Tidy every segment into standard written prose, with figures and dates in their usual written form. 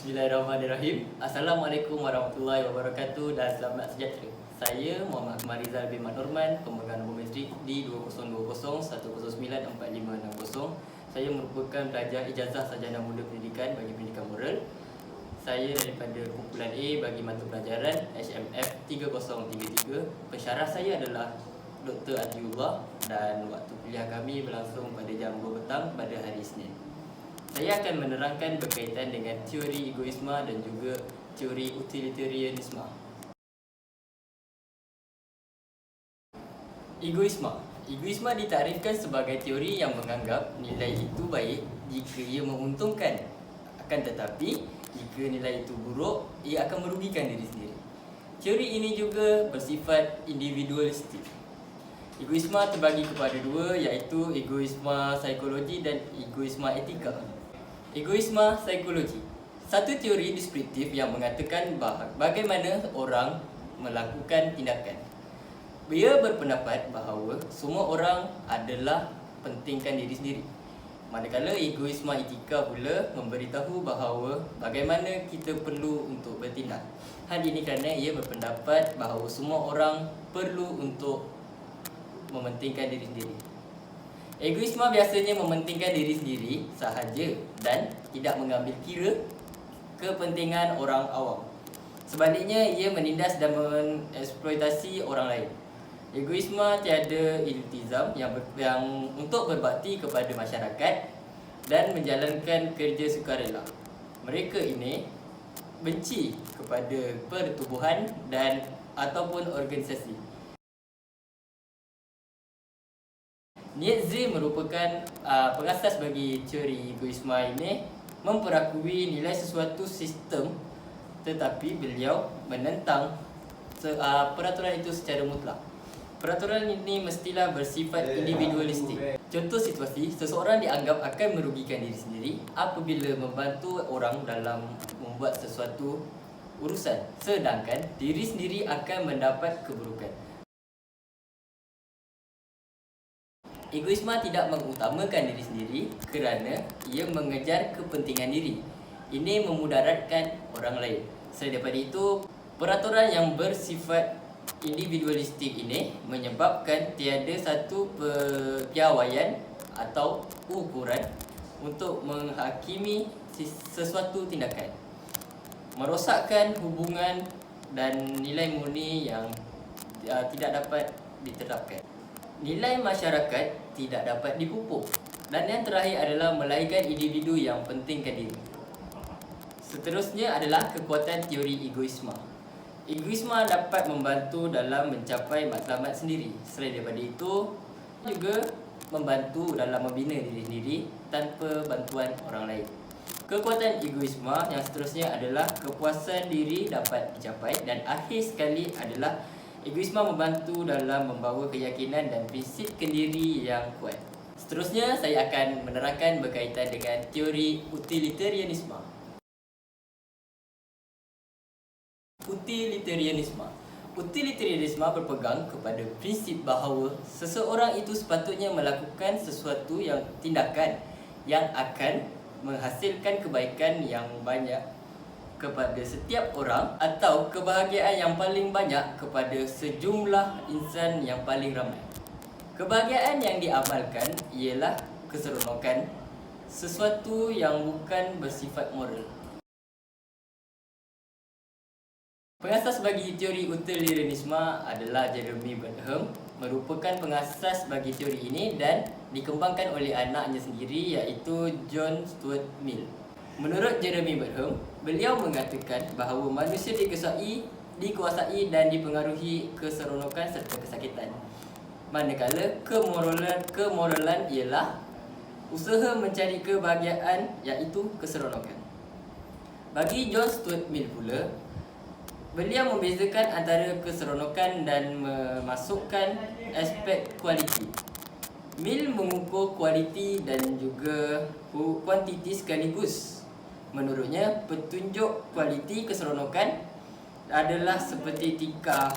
Bismillahirrahmanirrahim. Assalamualaikum warahmatullahi wabarakatuh dan selamat sejahtera. Saya Muhammad Akmal Rizal bin Mat Norman, pemegang nombor matrik di 202010909560. Saya merupakan pelajar ijazah sarjana muda pendidikan bagi pendidikan moral. Saya daripada kumpulan A bagi mata pelajaran HMF 3033. Pensyarah saya adalah Dr. Adiullah dan waktu kuliah kami berlangsung pada jam 2 petang pada hari Isnin. Saya akan menerangkan berkaitan dengan teori egoisma dan juga teori utilitarianisme. Egoisma ditarifkan sebagai teori yang menganggap nilai itu baik jika ia menguntungkan. Akan tetapi, jika nilai itu buruk, ia akan merugikan diri sendiri. Teori ini juga bersifat individualistik. Egoisma terbagi kepada dua, iaitu egoisma psikologi dan egoisma etika. Egoisma psikologi, satu teori deskriptif yang mengatakan bagaimana orang melakukan tindakan. Ia berpendapat bahawa semua orang adalah pentingkan diri sendiri. Manakala egoisma etika pula memberitahu bahawa bagaimana kita perlu untuk bertindak. Hal ini kerana ia berpendapat bahawa semua orang perlu untuk mementingkan diri sendiri. Egoisma biasanya mementingkan diri sendiri sahaja dan tidak mengambil kira kepentingan orang awam. Sebaliknya, ia menindas dan mengeksploitasi orang lain. Egoisma tiada iltizam yang untuk berbakti kepada masyarakat dan menjalankan kerja sukarela. Mereka ini benci kepada pertubuhan dan ataupun organisasi. Nietzsche merupakan pengasas bagi teori egoisma ini, memperakui nilai sesuatu sistem, tetapi beliau menentang peraturan itu secara mutlak. Peraturan ini mestilah bersifat individualistik. Contoh situasi, seseorang dianggap akan merugikan diri sendiri apabila membantu orang dalam membuat sesuatu urusan, sedangkan diri sendiri akan mendapat keburukan. Egoisma tidak mengutamakan diri sendiri kerana ia mengejar kepentingan diri. Ini memudaratkan orang lain. Selain daripada itu, peraturan yang bersifat individualistik ini menyebabkan tiada satu piawaian atau ukuran untuk menghakimi sesuatu tindakan. Merosakkan hubungan dan nilai murni yang tidak dapat diterapkan. Nilai masyarakat tidak dapat dipupuk. Dan yang terakhir adalah melahirkan individu yang pentingkan diri. Seterusnya adalah kekuatan teori egoisma. Egoisma dapat membantu dalam mencapai matlamat sendiri. Selain daripada itu, juga membantu dalam membina diri sendiri tanpa bantuan orang lain. Kekuatan egoisma yang seterusnya adalah kepuasan diri dapat dicapai, dan akhir sekali adalah egoisma membantu dalam membawa keyakinan dan prinsip kendiri yang kuat. Seterusnya, saya akan menerangkan berkaitan dengan teori utilitarianisme. Utilitarianisme berpegang kepada prinsip bahawa seseorang itu sepatutnya melakukan sesuatu tindakan yang akan menghasilkan kebaikan yang banyak kepada setiap orang atau kebahagiaan yang paling banyak kepada sejumlah insan yang paling ramai. Kebahagiaan yang diamalkan ialah keseronokan, sesuatu yang bukan bersifat moral. Pengasas bagi teori utilitarianisme adalah Jeremy Bentham, merupakan pengasas bagi teori ini dan dikembangkan oleh anaknya sendiri, iaitu John Stuart Mill. Menurut Jeremy Bentham, beliau mengatakan bahawa manusia dikuasai dan dipengaruhi keseronokan serta kesakitan. Manakala kemoralan ialah usaha mencari kebahagiaan, iaitu keseronokan. Bagi John Stuart Mill pula, beliau membezakan antara keseronokan dan memasukkan aspek kualiti. Mill mengukur kualiti dan juga kuantiti sekaligus. Menurutnya, petunjuk kualiti keseronokan adalah seperti tingkah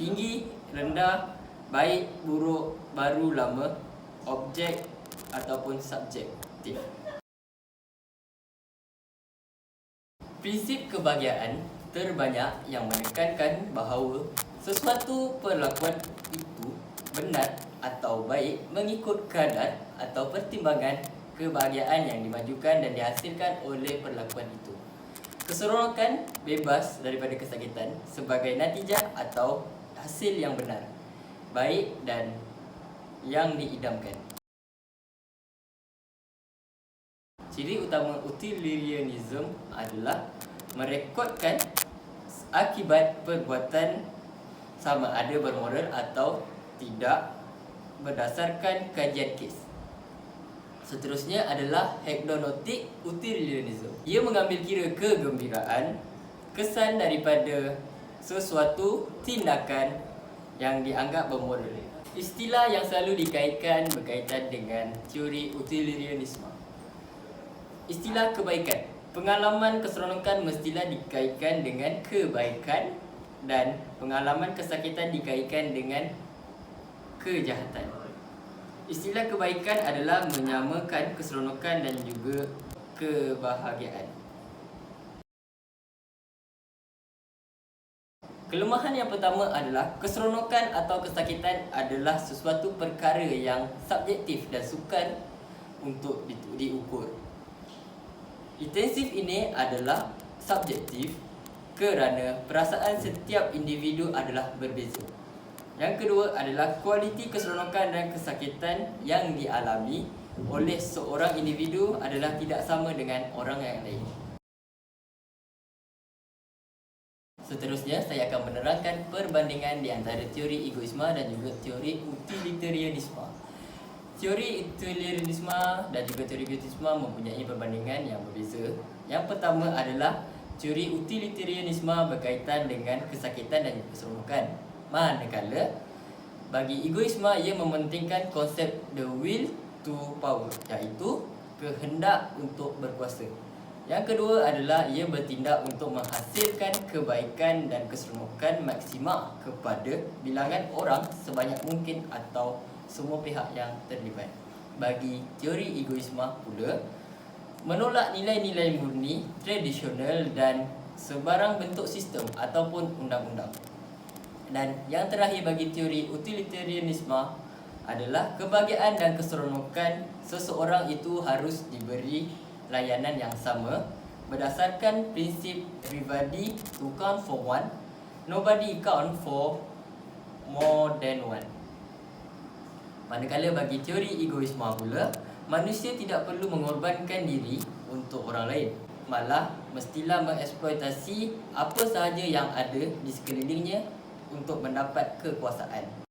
tinggi, rendah, baik, buruk, baru, lama, objek ataupun subjektif. Prinsip kebahagiaan terbanyak yang menekankan bahawa sesuatu perlakuan itu benar atau baik mengikut kadar atau pertimbangan kebahagiaan yang dimajukan dan dihasilkan oleh perlakuan itu. Keseronokan bebas daripada kesakitan sebagai natijah atau hasil yang benar, baik dan yang diidamkan. Ciri utama utilitarianism adalah merekodkan akibat perbuatan sama ada bermoral atau tidak berdasarkan kajian kes. Seterusnya adalah hedonic utilitarianism. Ia mengambil kira kegembiraan, kesan daripada sesuatu tindakan yang dianggap bermoral. Istilah yang selalu dikaitkan berkaitan dengan teori utilitarianisme. Istilah kebaikan. Pengalaman keseronokan mestilah dikaitkan dengan kebaikan dan pengalaman kesakitan dikaitkan dengan kejahatan. Istilah kebaikan adalah menyamakan keseronokan dan juga kebahagiaan. Kelemahan yang pertama adalah keseronokan atau kesakitan adalah sesuatu perkara yang subjektif dan sukar untuk diukur. Intensif ini adalah subjektif kerana perasaan setiap individu adalah berbeza. Yang kedua adalah kualiti keseronokan dan kesakitan yang dialami oleh seorang individu adalah tidak sama dengan orang yang lain. Seterusnya, saya akan menerangkan perbandingan di antara teori egoisme dan juga teori utilitarianisme. Teori utilitarianisme dan juga teori egoisme mempunyai perbandingan yang berbeza. Yang pertama adalah teori utilitarianisme berkaitan dengan kesakitan dan keseronokan. Manakala bagi egoisme ia mementingkan konsep the will to power, iaitu kehendak untuk berkuasa. Yang kedua adalah ia bertindak untuk menghasilkan kebaikan dan keseronokan maksima kepada bilangan orang sebanyak mungkin atau semua pihak yang terlibat. Bagi teori egoisme pula, menolak nilai-nilai murni, tradisional dan sebarang bentuk sistem ataupun undang-undang. Dan yang terakhir bagi teori utilitarianisme adalah kebahagiaan dan keseronokan seseorang itu harus diberi layanan yang sama berdasarkan prinsip everybody to count for one, nobody count for more than one. Manakala bagi teori egoisme pula, manusia tidak perlu mengorbankan diri untuk orang lain. Malah mestilah mengeksploitasi apa sahaja yang ada di sekelilingnya untuk mendapat kekuasaan.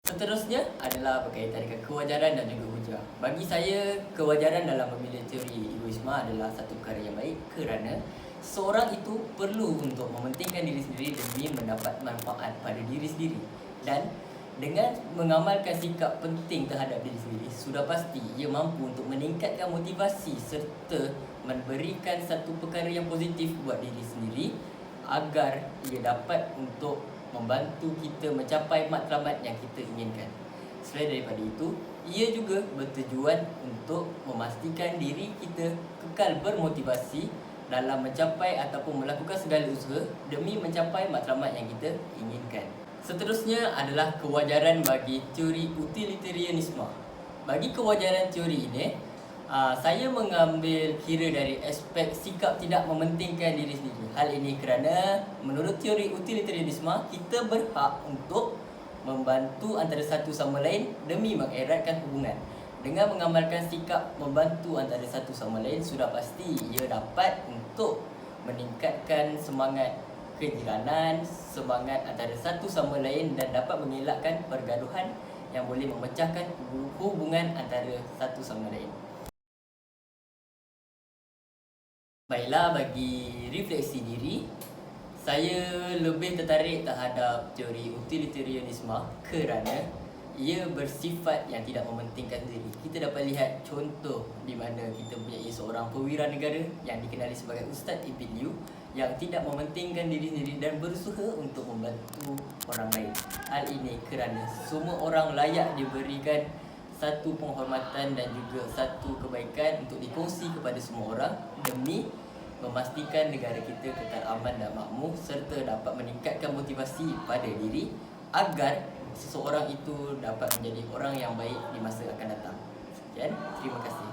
Seterusnya adalah berkaitan dengan kewajaran dan juga hujah. Bagi saya, kewajaran dalam memilih teori egoisme adalah satu perkara yang baik kerana seorang itu perlu untuk mementingkan diri sendiri demi mendapat manfaat pada diri sendiri. Dan dengan mengamalkan sikap penting terhadap diri sendiri, sudah pasti ia mampu untuk meningkatkan motivasi serta memberikan satu perkara yang positif buat diri sendiri agar ia dapat untuk membantu kita mencapai matlamat yang kita inginkan. Selain daripada itu, ia juga bertujuan untuk memastikan diri kita kekal bermotivasi dalam mencapai ataupun melakukan segala usaha demi mencapai matlamat yang kita inginkan. Seterusnya adalah kewajaran bagi teori utilitarianisme. Bagi kewajaran teori ini, saya mengambil kira dari aspek sikap tidak mementingkan diri sendiri. Hal ini kerana menurut teori utilitarianisme, kita berhak untuk membantu antara satu sama lain demi mengeratkan hubungan. Dengan mengamalkan sikap membantu antara satu sama lain, sudah pasti ia dapat untuk meningkatkan semangat kejiranan, semangat antara satu sama lain dan dapat mengelakkan pergaduhan yang boleh memecahkan hubungan antara satu sama lain. Baiklah, bagi refleksi diri, saya lebih tertarik terhadap teori utilitarianisme kerana ia bersifat yang tidak mementingkan diri. Kita dapat lihat contoh di mana kita mempunyai seorang perwira negara yang dikenali sebagai Ustaz Ibn Liu yang tidak mementingkan diri sendiri dan berusaha untuk membantu orang lain. Hal ini kerana semua orang layak diberikan satu penghormatan dan juga satu kebaikan untuk dikongsi kepada semua orang demi memastikan negara kita kekal aman dan makmur serta dapat meningkatkan motivasi pada diri agar seseorang itu dapat menjadi orang yang baik di masa akan datang. Sekian, terima kasih.